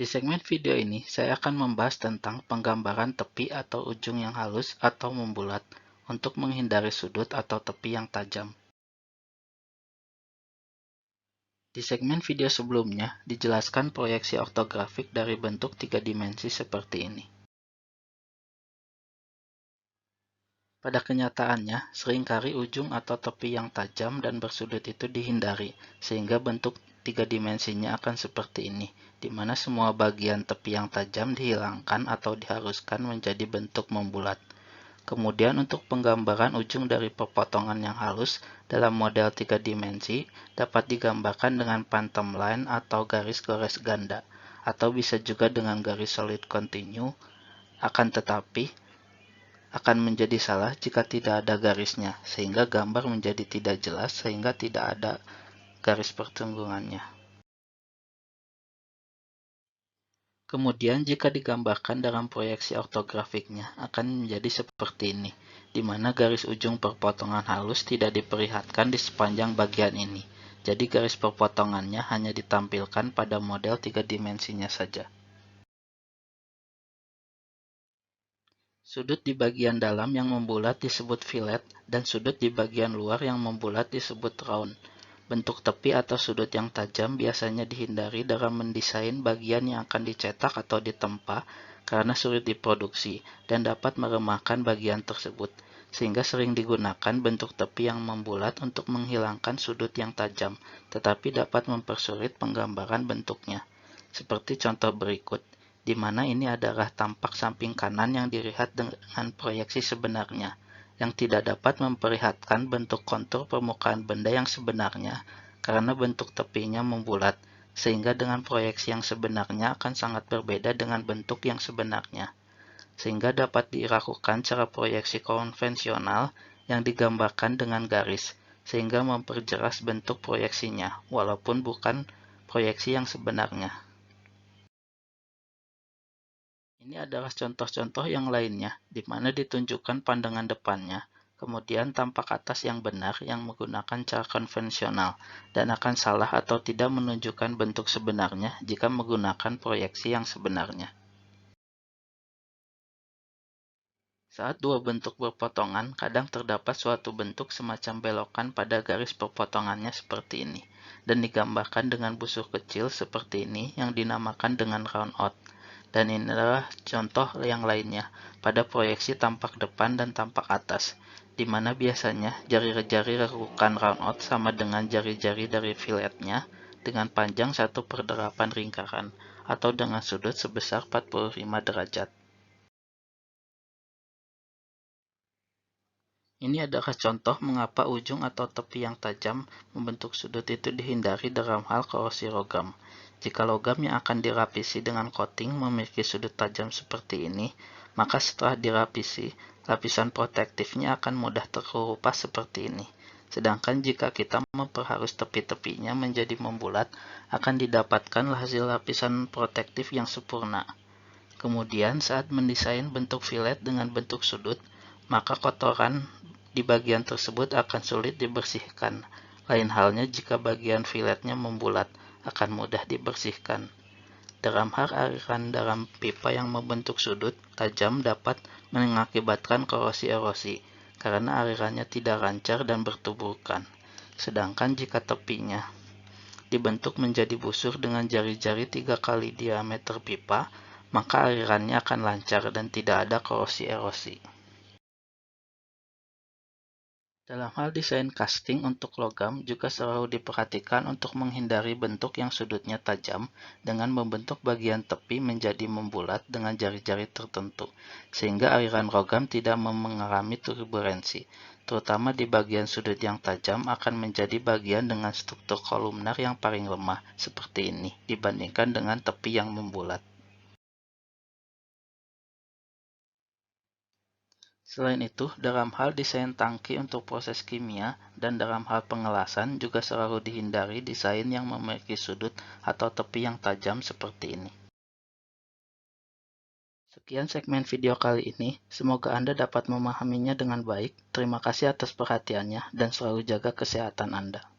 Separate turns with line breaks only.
Di segmen video ini, saya akan membahas tentang penggambaran tepi atau ujung yang halus atau membulat untuk menghindari sudut atau tepi yang tajam. Di segmen video sebelumnya, dijelaskan proyeksi ortografik dari bentuk tiga dimensi seperti ini. Pada kenyataannya, seringkali ujung atau tepi yang tajam dan bersudut itu dihindari, sehingga bentuk tiga dimensinya akan seperti ini, di mana semua bagian tepi yang tajam dihilangkan atau diharuskan menjadi bentuk membulat. Kemudian untuk penggambaran ujung dari pepotongan yang halus dalam model tiga dimensi dapat digambarkan dengan phantom line atau garis gores ganda, atau bisa juga dengan garis solid continue, akan tetapi akan menjadi salah jika tidak ada garisnya, sehingga gambar menjadi tidak jelas sehingga tidak ada garis pertenggungannya. Kemudian jika digambarkan dalam proyeksi ortografiknya akan menjadi seperti ini, di mana garis ujung perpotongan halus tidak diperlihatkan di sepanjang bagian ini. Jadi garis perpotongannya hanya ditampilkan pada model tiga dimensinya saja. Sudut di bagian dalam yang membulat disebut fillet, dan sudut di bagian luar yang membulat disebut round. Bentuk tepi atau sudut yang tajam biasanya dihindari dalam mendesain bagian yang akan dicetak atau ditempa karena sulit diproduksi dan dapat melemahkan bagian tersebut, sehingga sering digunakan bentuk tepi yang membulat untuk menghilangkan sudut yang tajam, tetapi dapat mempersulit penggambaran bentuknya. Seperti contoh berikut, di mana ini adalah tampak samping kanan yang dilihat dengan proyeksi sebenarnya, yang tidak dapat memperlihatkan bentuk kontur permukaan benda yang sebenarnya karena bentuk tepinya membulat, sehingga dengan proyeksi yang sebenarnya akan sangat berbeda dengan bentuk yang sebenarnya. Sehingga dapat dilakukan cara proyeksi konvensional yang digambarkan dengan garis, sehingga memperjelas bentuk proyeksinya, walaupun bukan proyeksi yang sebenarnya. Ini adalah contoh-contoh yang lainnya, di mana ditunjukkan pandangan depannya, kemudian tampak atas yang benar yang menggunakan cara konvensional, dan akan salah atau tidak menunjukkan bentuk sebenarnya jika menggunakan proyeksi yang sebenarnya. Saat dua bentuk berpotongan, kadang terdapat suatu bentuk semacam belokan pada garis perpotongannya seperti ini, dan digambarkan dengan busur kecil seperti ini yang dinamakan dengan round out. Dan inilah contoh yang lainnya pada proyeksi tampak depan dan tampak atas, di mana biasanya jari-jari lekukan roundout sama dengan jari-jari dari filletnya dengan panjang 1/8 lingkaran atau dengan sudut sebesar 45 derajat. Ini adalah contoh mengapa ujung atau tepi yang tajam membentuk sudut itu dihindari dalam hal korosi logam. Jika logam yang akan dirapisi dengan coating memiliki sudut tajam seperti ini, maka setelah dirapisi, lapisan protektifnya akan mudah terkelupas seperti ini. Sedangkan jika kita memperhalus tepi-tepinya menjadi membulat, akan didapatkan hasil lapisan protektif yang sempurna. Kemudian saat mendesain bentuk fillet dengan bentuk sudut, maka kotoran di bagian tersebut akan sulit dibersihkan. Lain halnya jika bagian filletnya membulat, akan mudah dibersihkan. Dalam hal aliran dalam pipa yang membentuk sudut tajam dapat mengakibatkan korosi-erosi, karena alirannya tidak lancar dan bertuburkan. Sedangkan jika tepinya dibentuk menjadi busur dengan jari-jari 3 kali diameter pipa, maka alirannya akan lancar dan tidak ada korosi-erosi. Dalam hal desain casting untuk logam juga selalu diperhatikan untuk menghindari bentuk yang sudutnya tajam dengan membentuk bagian tepi menjadi membulat dengan jari-jari tertentu, sehingga aliran logam tidak mengalami turbulensi, terutama di bagian sudut yang tajam akan menjadi bagian dengan struktur kolumnar yang paling lemah seperti ini dibandingkan dengan tepi yang membulat. Selain itu, dalam hal desain tangki untuk proses kimia dan dalam hal pengelasan juga selalu dihindari desain yang memiliki sudut atau tepi yang tajam seperti ini. Sekian segmen video kali ini, semoga Anda dapat memahaminya dengan baik. Terima kasih atas perhatiannya dan selalu jaga kesehatan Anda.